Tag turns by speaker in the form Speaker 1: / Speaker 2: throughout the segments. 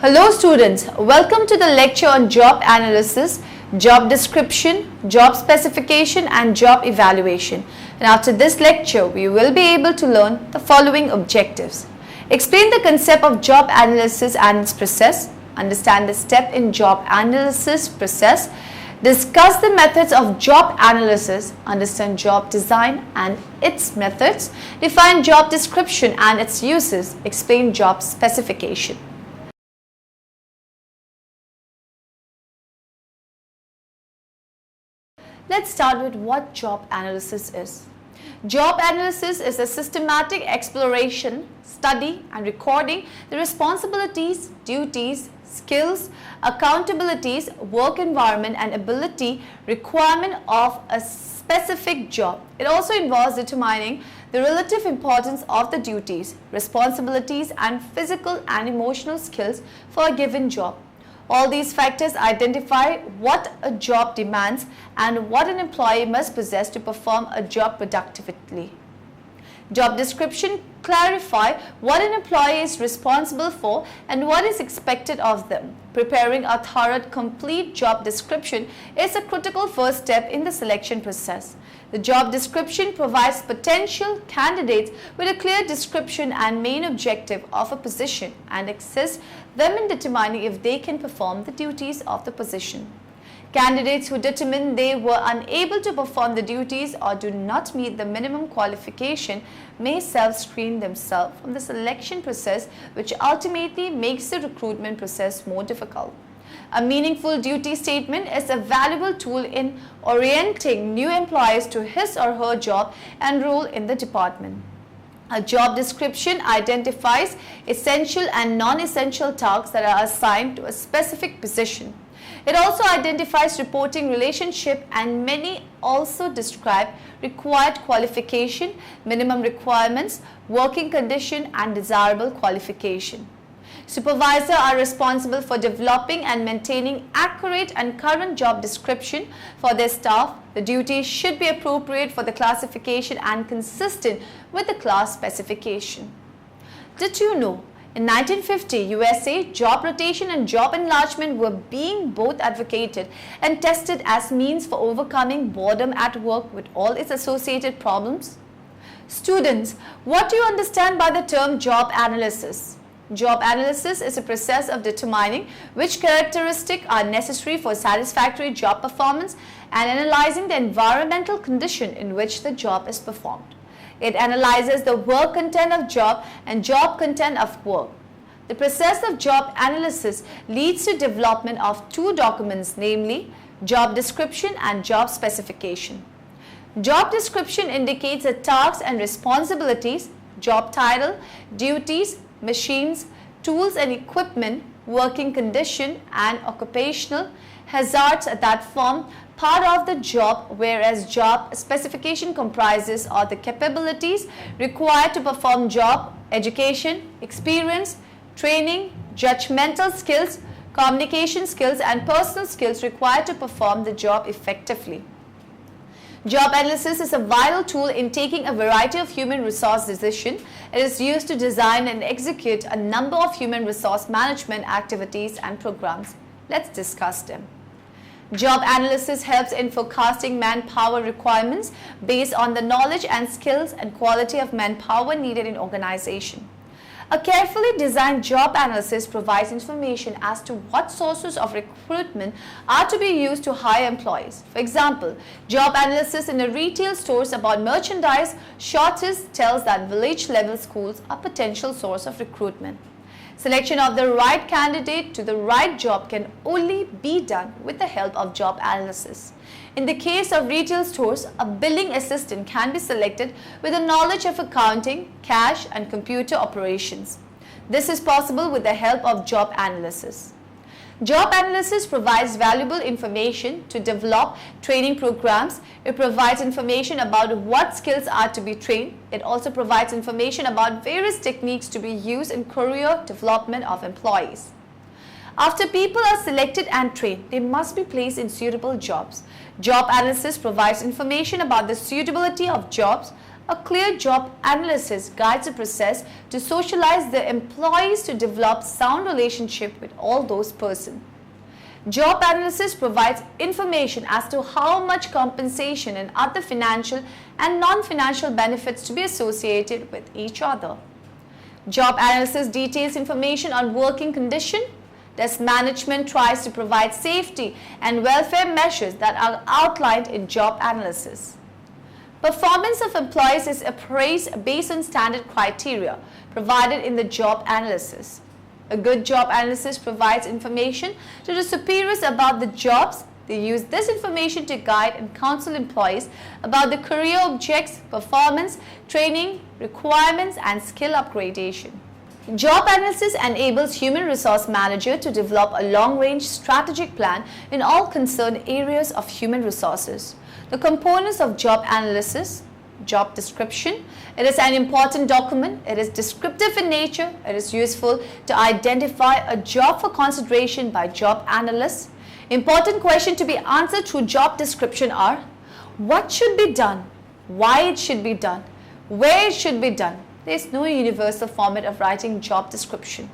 Speaker 1: Hello students, welcome to the lecture on job analysis, job description, job specification and job evaluation. And after this lecture, we will be able to learn the following objectives. Explain the concept of job analysis and its process, understand the step in job analysis process, discuss the methods of job analysis, understand job design and its methods, define job description and its uses, explain job specification. Let's start with what job analysis is. Job analysis is a systematic exploration, study and recording the responsibilities, duties, skills, accountabilities, work environment and ability requirement of a specific job. It also involves determining the relative importance of the duties, responsibilities and physical and emotional skills for a given job. All these factors identify what a job demands and what an employee must possess to perform a job productively. Job description clarify what an employee is responsible for and what is expected of them. Preparing a thorough, complete job description is a critical first step in the selection process. The job description provides potential candidates with a clear description and main objective of a position and assists them in determining if they can perform the duties of the position. Candidates who determine they were unable to perform the duties or do not meet the minimum qualification may self-screen themselves from the selection process, which ultimately makes the recruitment process more difficult. A meaningful duty statement is a valuable tool in orienting new employees to his or her job and role in the department. A job description identifies essential and non-essential tasks that are assigned to a specific position. It also identifies reporting relationship and many also describe required qualification, minimum requirements, working condition and desirable qualification. Supervisors are responsible for developing and maintaining accurate and current job description for their staff. The duties should be appropriate for the classification and consistent with the class specification. Did you know? In 1950, USA, job rotation and job enlargement were being both advocated and tested as means for overcoming boredom at work with all its associated problems. Students, what do you understand by the term job analysis? Job analysis is a process of determining which characteristics are necessary for satisfactory job performance and analyzing the environmental condition in which the job is performed. It analyzes the work content of job and job content of work. The process of job analysis leads to development of two documents, namely job description and job specification. Job description indicates the tasks and responsibilities, job title, duties, machines, tools and equipment, working condition and occupational hazards that form part of the job, whereas job specification comprises of the capabilities required to perform job, education, experience, training, judgmental skills, communication skills and personal skills required to perform the job effectively. Job analysis is a vital tool in taking a variety of human resource decisions. It is used to design and execute a number of human resource management activities and programs. Let's discuss them. Job analysis helps in forecasting manpower requirements based on the knowledge and skills and quality of manpower needed in organization. A carefully designed job analysis provides information as to what sources of recruitment are to be used to hire employees. For example, job analysis in a retail stores about merchandise shortage tells that village level schools are potential source of recruitment. Selection of the right candidate to the right job can only be done with the help of job analysis. In the case of retail stores, a billing assistant can be selected with a knowledge of accounting, cash and computer operations. This is possible with the help of job analysis. Job analysis provides valuable information to develop training programs. It provides information about what skills are to be trained. It also provides information about various techniques to be used in career development of employees. After people are selected and trained, they must be placed in suitable jobs. Job analysis provides information about the suitability of jobs, A clear job analysis guides the process to socialize the employees to develop sound relationship with all those persons. Job analysis provides information as to how much compensation and other financial and non-financial benefits to be associated with each other. Job analysis details information on working condition. Thus, management tries to provide safety and welfare measures that are outlined in job analysis. Performance of employees is appraised based on standard criteria provided in the job analysis. A good job analysis provides information to the superiors about the jobs. They use this information to guide and counsel employees about the career objects, performance, training, requirements, and skill upgradation. Job analysis enables human resource manager to develop a long-range strategic plan in all concerned areas of human resources. The components of job analysis: job description. It is an important document. It is descriptive in nature. It is useful to identify a job for consideration by job analysts. Important questions to be answered through job description are: what should be done, why it should be done, where it should be done. There is no universal format of writing job description.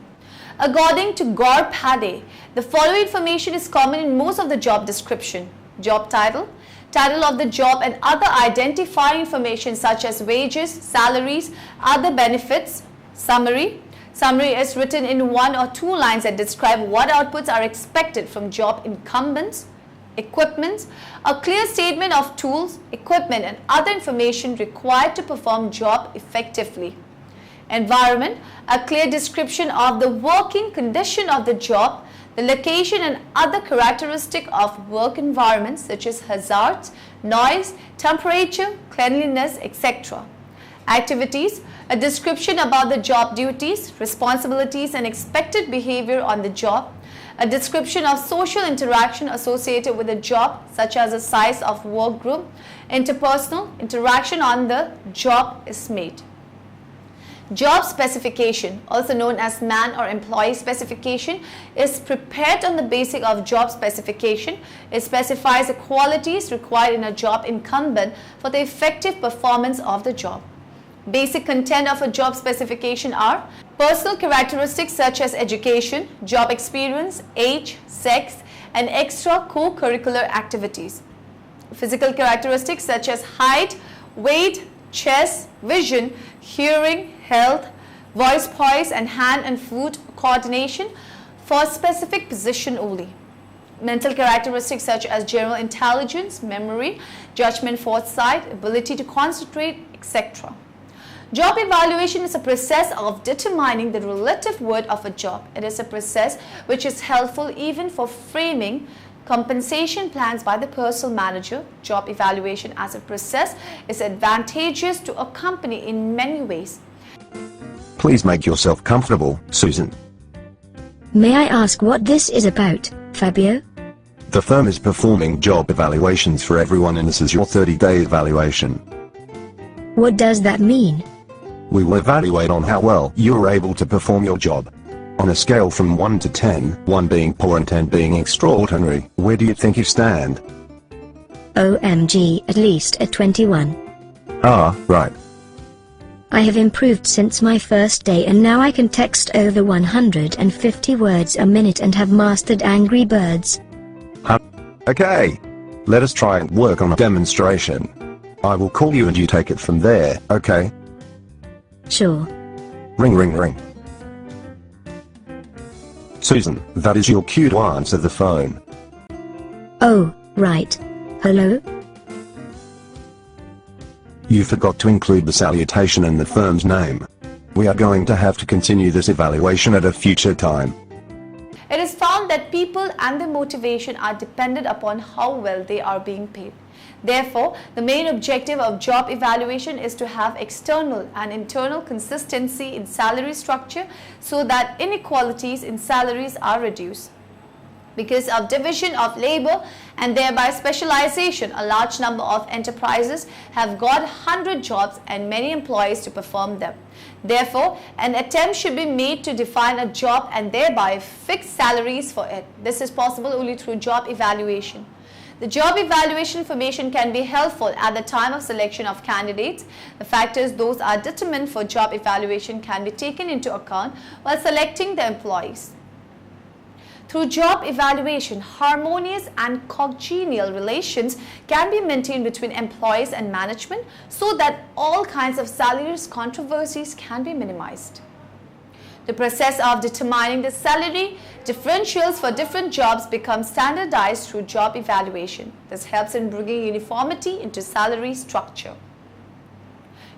Speaker 1: According to Gaur Phade, the following information is common in most of the job description: job title, title of the job and other identifying information such as wages, salaries, other benefits. Summary. Summary is written in 1 or 2 lines that describe what outputs are expected from job incumbents. Equipment. A clear statement of tools, equipment and other information required to perform job effectively. Environment. A clear description of the working condition of the job, the location and other characteristic of work environments such as hazards, noise, temperature, cleanliness, etc. Activities. A description about the job duties, responsibilities and expected behavior on the job. A description of social interaction associated with the job such as the size of work group, interpersonal interaction on the job is made. Job specification, also known as man or employee specification, is prepared on the basis of job specification. It specifies the qualities required in a job incumbent for the effective performance of the job. Basic content of a job specification are: personal characteristics such as education, job experience, age, sex, and extra co-curricular activities. Physical characteristics such as height, weight, chest, vision, hearing, health, voice poise, and hand and foot coordination for a specific position only. Mental characteristics such as general intelligence, memory, judgment, foresight, ability to concentrate, etc. Job evaluation is a process of determining the relative worth of a job. It is a process which is helpful even for framing compensation plans by the personnel manager. Job evaluation as a process is advantageous to a company in many ways.
Speaker 2: Please make yourself comfortable, Susan.
Speaker 3: May I ask what this is about, Fabio?
Speaker 2: The firm is performing job evaluations for everyone, and this is your 30-day evaluation.
Speaker 3: What does that mean?
Speaker 2: We will evaluate on how well you are able to perform your job. On a scale from 1 to 10, 1 being poor and 10 being extraordinary, where do you think you stand?
Speaker 3: OMG, at least a 21.
Speaker 2: Ah, right.
Speaker 3: I have improved since my first day and now I can text over 150 words a minute and have mastered Angry Birds.
Speaker 2: Okay. Let us try and work on a demonstration. I will call you and you take it from there, okay?
Speaker 3: Sure.
Speaker 2: Ring ring ring. Susan, that is your cue to answer the phone.
Speaker 3: Oh, right. Hello?
Speaker 2: You forgot to include the salutation and the firm's name. We are going to have to continue this evaluation at a future time.
Speaker 1: It is found that people and their motivation are dependent upon how well they are being paid. Therefore, the main objective of job evaluation is to have external and internal consistency in salary structure so that inequalities in salaries are reduced. Because of division of labor and thereby specialization, a large number of enterprises have got 100 jobs and many employees to perform them. Therefore, an attempt should be made to define a job and thereby fix salaries for it. This is possible only through job evaluation. The job evaluation information can be helpful at the time of selection of candidates. The factors those are determined for job evaluation can be taken into account while selecting the employees. Through job evaluation, harmonious and congenial relations can be maintained between employees and management so that all kinds of salary controversies can be minimized. The process of determining the salary differentials for different jobs becomes standardized through job evaluation. This helps in bringing uniformity into salary structure.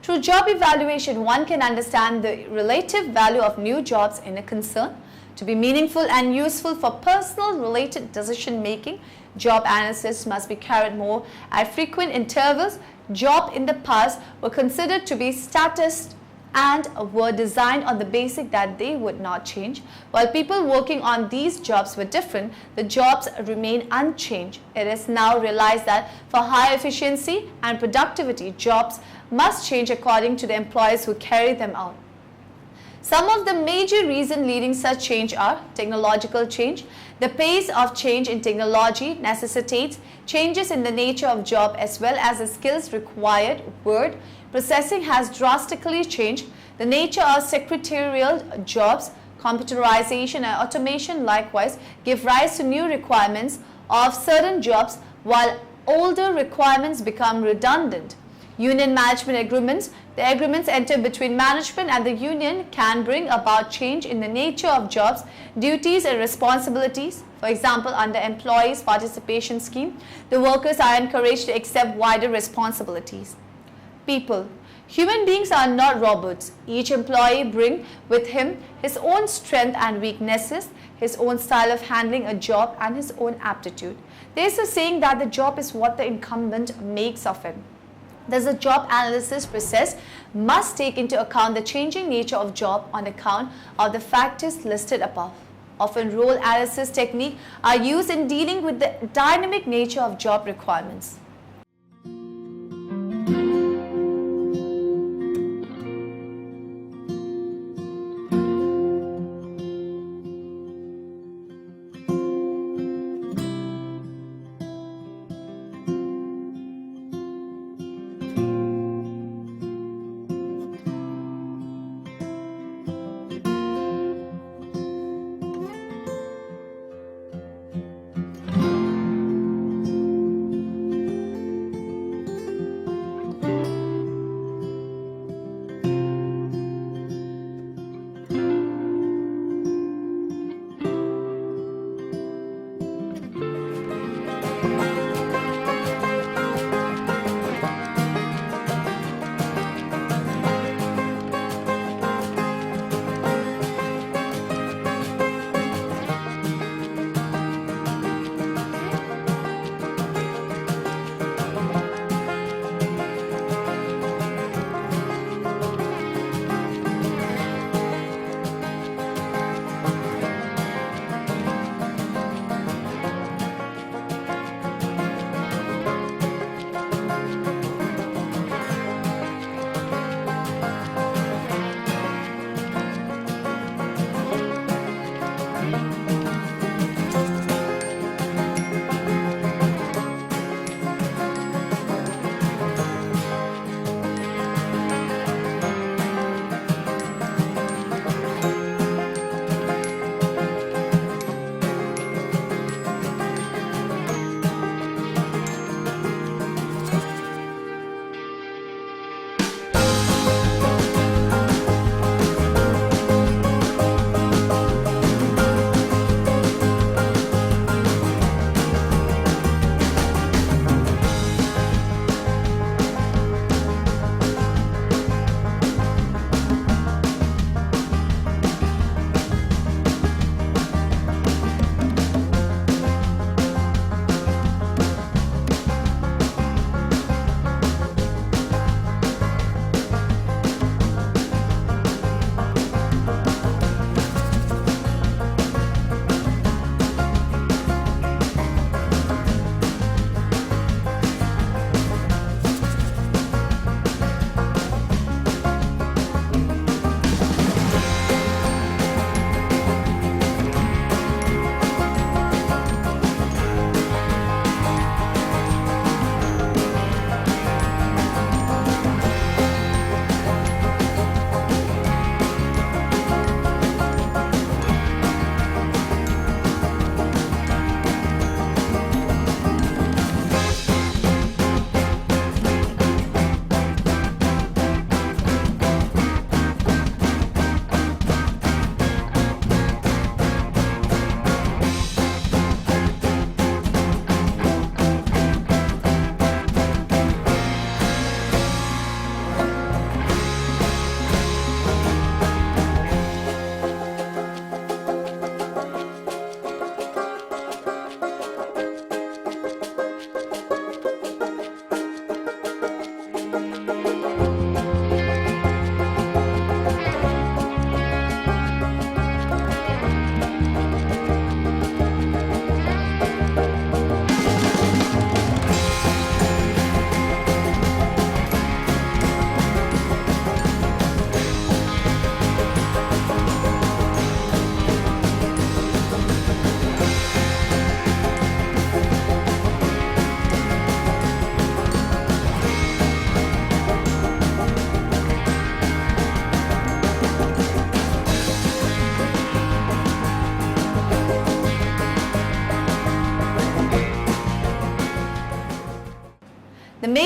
Speaker 1: Through job evaluation, one can understand the relative value of new jobs in a concern. To be meaningful and useful for personal related decision making, job analysis must be carried more at frequent intervals. Jobs in the past were considered to be status and were designed on the basis that they would not change. While people working on these jobs were different, the jobs remain unchanged. It is now realized that for high efficiency and productivity, jobs must change according to the employees who carry them out. Some of the major reasons leading such change are technological change. The pace of change in technology necessitates changes in the nature of job as well as the skills required. Word processing has drastically changed. The nature of secretarial jobs, computerization and automation likewise give rise to new requirements of certain jobs while older requirements become redundant. Union management agreements. The agreements entered between management and the union can bring about change in the nature of jobs, duties and responsibilities. For example, under employees' participation scheme, the workers are encouraged to accept wider responsibilities. People. Human beings are not robots. Each employee brings with him his own strength and weaknesses, his own style of handling a job and his own aptitude. There is a saying that the job is what the incumbent makes of it. Thus, the job analysis process must take into account the changing nature of job on account of the factors listed above. Often, role analysis techniques are used in dealing with the dynamic nature of job requirements.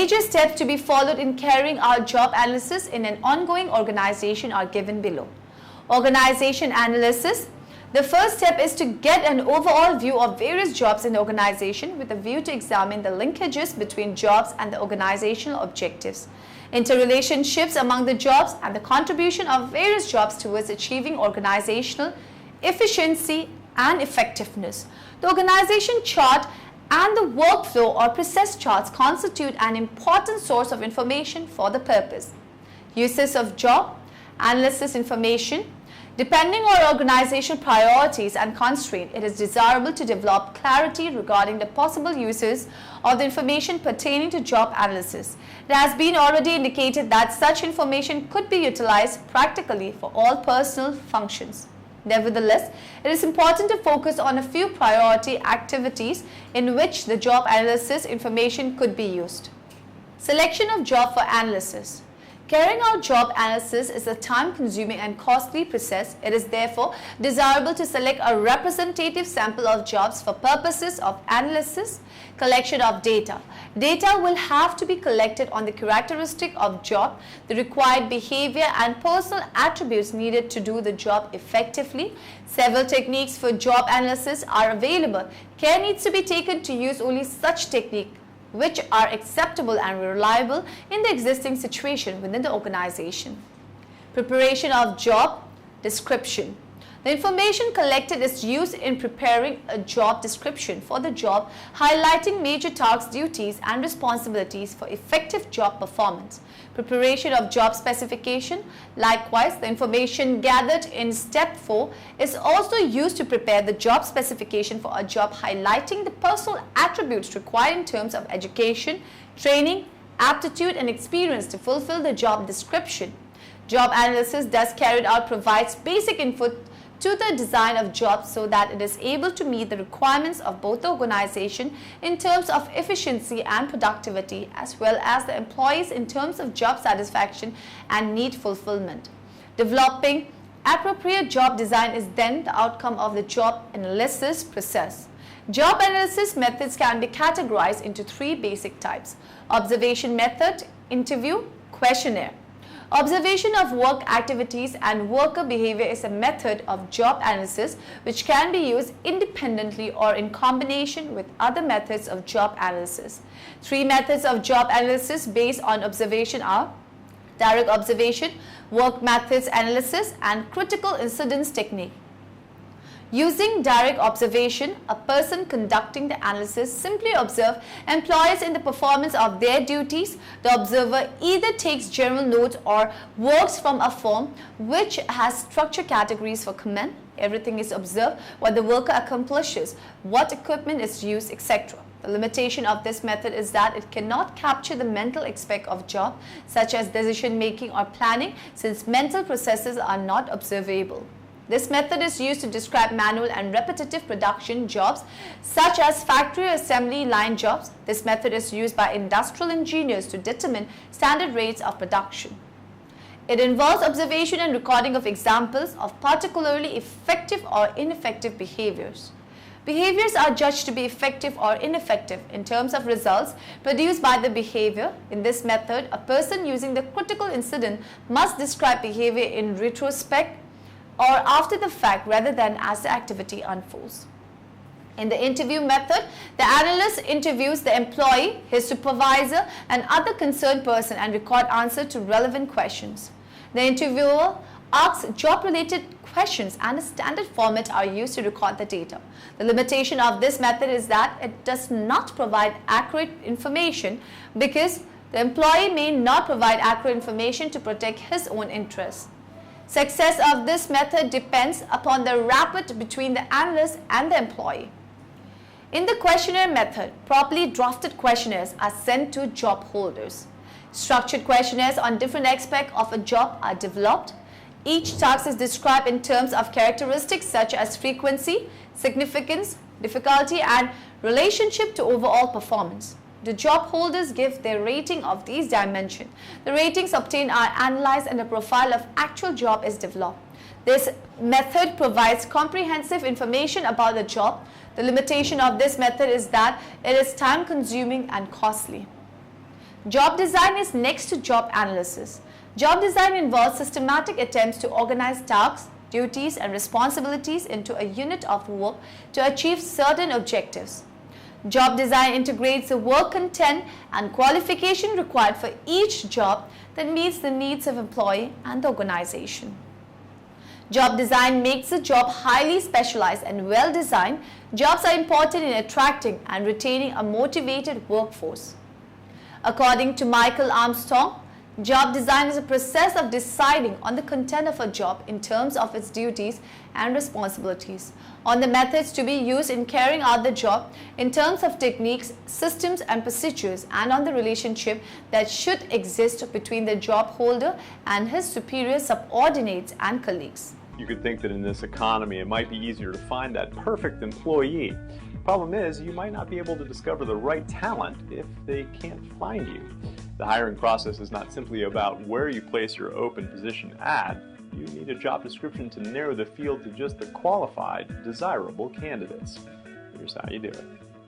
Speaker 1: Major steps to be followed in carrying out job analysis in an ongoing organization are given below. Organization analysis. The first step is to get an overall view of various jobs in the organization with a view to examine the linkages between jobs and the organizational objectives, interrelationships among the jobs, and the contribution of various jobs towards achieving organizational efficiency and effectiveness. The organization chart and the workflow or process charts constitute an important source of information for the purpose. Uses of job analysis information. Depending on organizational priorities and constraints, it is desirable to develop clarity regarding the possible uses of the information pertaining to job analysis. It has been already indicated that such information could be utilized practically for all personal functions. Nevertheless, it is important to focus on a few priority activities in which the job analysis information could be used. Selection of job for analysis. Carrying out job analysis is a time-consuming and costly process. It is therefore desirable to select a representative sample of jobs for purposes of analysis. Collection of data. Data will have to be collected on the characteristic of job, the required behavior and personal attributes needed to do the job effectively. Several techniques for job analysis are available. Care needs to be taken to use only such techniques which are acceptable and reliable in the existing situation within the organization. Preparation of job description. The information collected is used in preparing a job description for the job, highlighting major tasks, duties, and responsibilities for effective job performance. Preparation of job specification. Likewise, the information gathered in step 4 is also used to prepare the job specification for a job, highlighting the personal attributes required in terms of education, training, aptitude, and experience to fulfill the job description. Job analysis thus carried out provides basic input to the design of jobs so that it is able to meet the requirements of both the organization in terms of efficiency and productivity, as well as the employees in terms of job satisfaction and need fulfillment. Developing appropriate job design is then the outcome of the job analysis process. Job analysis methods can be categorized into 3 basic types: observation method, interview, questionnaire. Observation of work activities and worker behavior is a method of job analysis which can be used independently or in combination with other methods of job analysis. 3 methods of job analysis based on observation are direct observation, work methods analysis, and critical incidence technique. Using direct observation, a person conducting the analysis simply observes employees in the performance of their duties. The observer either takes general notes or works from a form which has structure categories for command. Everything is observed, what the worker accomplishes, what equipment is used, etc. The limitation of this method is that it cannot capture the mental aspect of job, such as decision making or planning, since mental processes are not observable. This method is used to describe manual and repetitive production jobs such as factory assembly line jobs. This method is used by industrial engineers to determine standard rates of production. It involves observation and recording of examples of particularly effective or ineffective behaviors. Behaviors are judged to be effective or ineffective in terms of results produced by the behavior. In this method, a person using the critical incident must describe behavior in retrospect or after the fact rather than as the activity unfolds. In the interview method, the analyst interviews the employee, his supervisor, and other concerned person and record answers to relevant questions. The interviewer asks job-related questions and a standard format are used to record the data. The limitation of this method is that it does not provide accurate information because the employee may not provide accurate information to protect his own interests. Success of this method depends upon the rapport between the analyst and the employee. In the questionnaire method, properly drafted questionnaires are sent to job holders. Structured questionnaires on different aspects of a job are developed. Each task is described in terms of characteristics such as frequency, significance, difficulty, and relationship to overall performance. The job holders give their rating of these dimensions. The ratings obtained are analyzed and a profile of actual job is developed. This method provides comprehensive information about the job. The limitation of this method is that it is time-consuming and costly. Job design is next to job analysis. Job design involves systematic attempts to organize tasks, duties, and responsibilities into a unit of work to achieve certain objectives. Job design integrates the work content and qualification required for each job that meets the needs of employee and the organization. Job design makes the job highly specialized and well designed. Jobs are important in attracting and retaining a motivated workforce. According to Michael Armstrong, job design is a process of deciding on the content of a job in terms of its duties and responsibilities, on the methods to be used in carrying out the job in terms of techniques, systems and procedures, and on the relationship that should exist between the job holder and his superior subordinates and colleagues.
Speaker 4: You could think that in this economy it might be easier to find that perfect employee. Problem is, you might not be able to discover the right talent if they can't find you. The hiring process is not simply about where you place your open position ad. You need a job description to narrow the field to just the qualified, desirable candidates. Here's how you do it.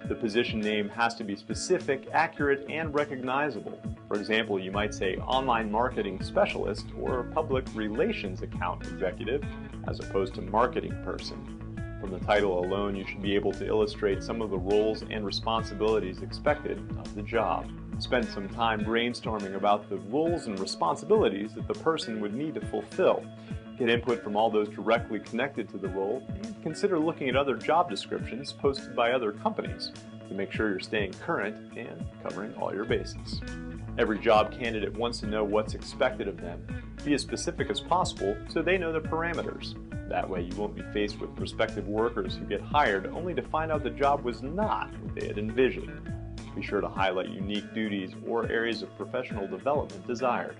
Speaker 4: The position name has to be specific, accurate, and recognizable. For example, you might say online marketing specialist or public relations account executive as opposed to marketing person. From the title alone, you should be able to illustrate some of the roles and responsibilities expected of the job. Spend some time brainstorming about the roles and responsibilities that the person would need to fulfill. Get input from all those directly connected to the role, and consider looking at other job descriptions posted by other companies to make sure you're staying current and covering all your bases. Every job candidate wants to know what's expected of them. Be as specific as possible so they know the parameters. That way you won't be faced with prospective workers who get hired only to find out the job was not what they had envisioned. Be sure to highlight unique duties or areas of professional development desired.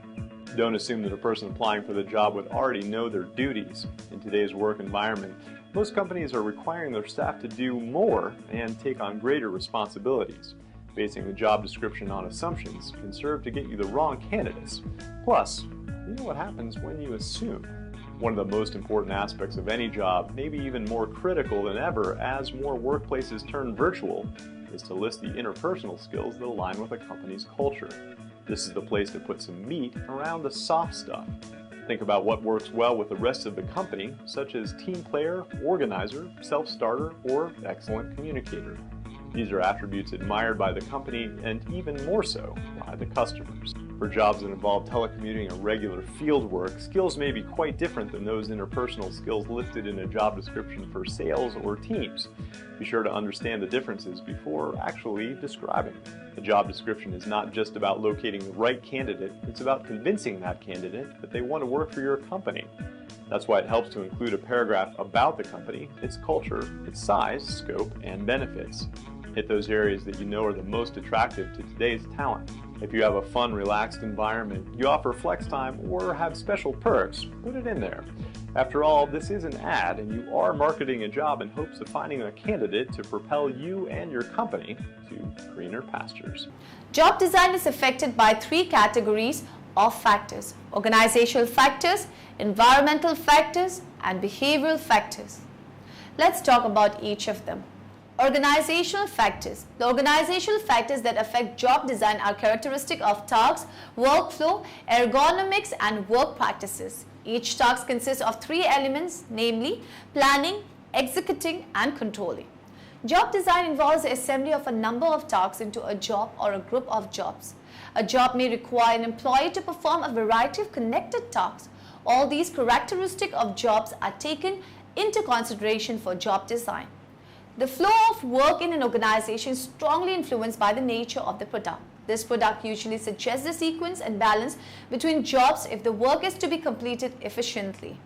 Speaker 4: Don't assume that a person applying for the job would already know their duties. In today's work environment, most companies are requiring their staff to do more and take on greater responsibilities. Basing the job description on assumptions can serve to get you the wrong candidates. Plus, you know what happens when you assume. One of the most important aspects of any job, maybe even more critical than ever as more workplaces turn virtual, is to list the interpersonal skills that align with a company's culture. This is the place to put some meat around the soft stuff. Think about what works well with the rest of the company, such as team player, organizer, self-starter, or excellent communicator. These are attributes admired by the company and even more so by the customers. For jobs that involve telecommuting or regular field work, skills may be quite different than those interpersonal skills listed in a job description for sales or teams. Be sure to understand the differences before actually describing them. The job description is not just about locating the right candidate, it's about convincing that candidate that they want to work for your company. That's why it helps to include a paragraph about the company, its culture, its size, scope, and benefits. Hit those areas that you know are the most attractive to today's talent. If you have a fun, relaxed environment, you offer flex time, or have special perks, put it in there. After all, this is an ad, and you are marketing a job in hopes of finding a candidate to propel you and your company to greener pastures.
Speaker 1: Job design is affected by three categories of factors: organizational factors, environmental factors, and behavioral factors. Let's talk about each of them. Organizational factors. The organizational factors that affect job design are characteristic of tasks, workflow, ergonomics, and work practices. Each task consists of three elements, namely planning, executing, and controlling. Job design involves the assembly of a number of tasks into a job or a group of jobs. A job may require an employee to perform a variety of connected tasks. All these characteristics of jobs are taken into consideration for job design. The flow of work in an organization is strongly influenced by the nature of the product. This product usually suggests the sequence and balance between jobs if the work is to be completed efficiently.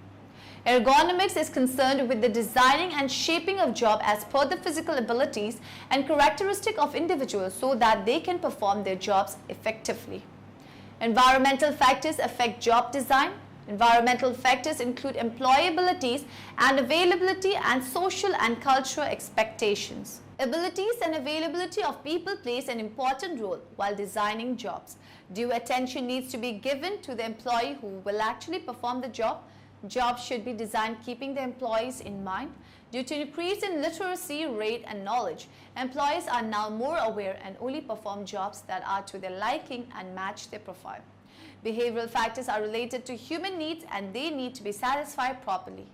Speaker 1: Ergonomics is concerned with the designing and shaping of job as per the physical abilities and characteristics of individuals so that they can perform their jobs effectively. Environmental factors affect job design. Environmental factors include employability and availability and social and cultural expectations. Abilities and availability of people plays an important role while designing jobs. Due attention needs to be given to the employee who will actually perform the job. Jobs should be designed keeping the employees in mind. Due to increase in literacy rate and knowledge, employees are now more aware and only perform jobs that are to their liking and match their profile. Behavioral factors are related to human needs and they need to be satisfied properly.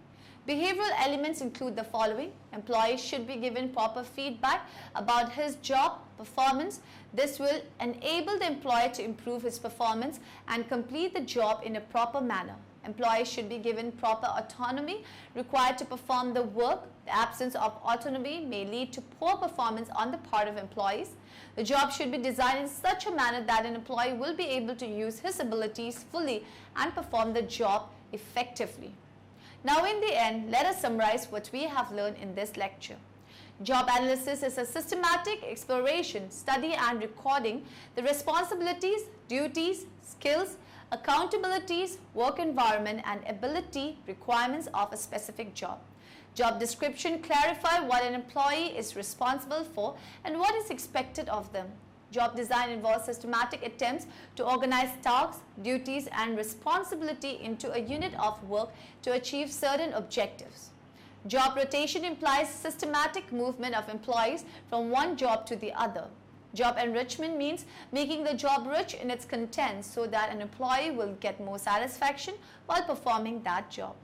Speaker 1: Behavioral elements include the following. Employees should be given proper feedback about his job performance. This will enable the employee to improve his performance and complete the job in a proper manner. Employees should be given proper autonomy required to perform the work. The absence of autonomy may lead to poor performance on the part of employees. The job should be designed in such a manner that an employee will be able to use his abilities fully and perform the job effectively. Now in the end, let us summarize what we have learned in this lecture. Job analysis is a systematic exploration, study and recording the responsibilities, duties, skills, accountabilities, work environment and ability requirements of a specific job. Job description clarify what an employee is responsible for and what is expected of them. Job design involves systematic attempts to organize tasks, duties and responsibility into a unit of work to achieve certain objectives. Job rotation implies systematic movement of employees from one job to the other. Job enrichment means making the job rich in its contents so that an employee will get more satisfaction while performing that job.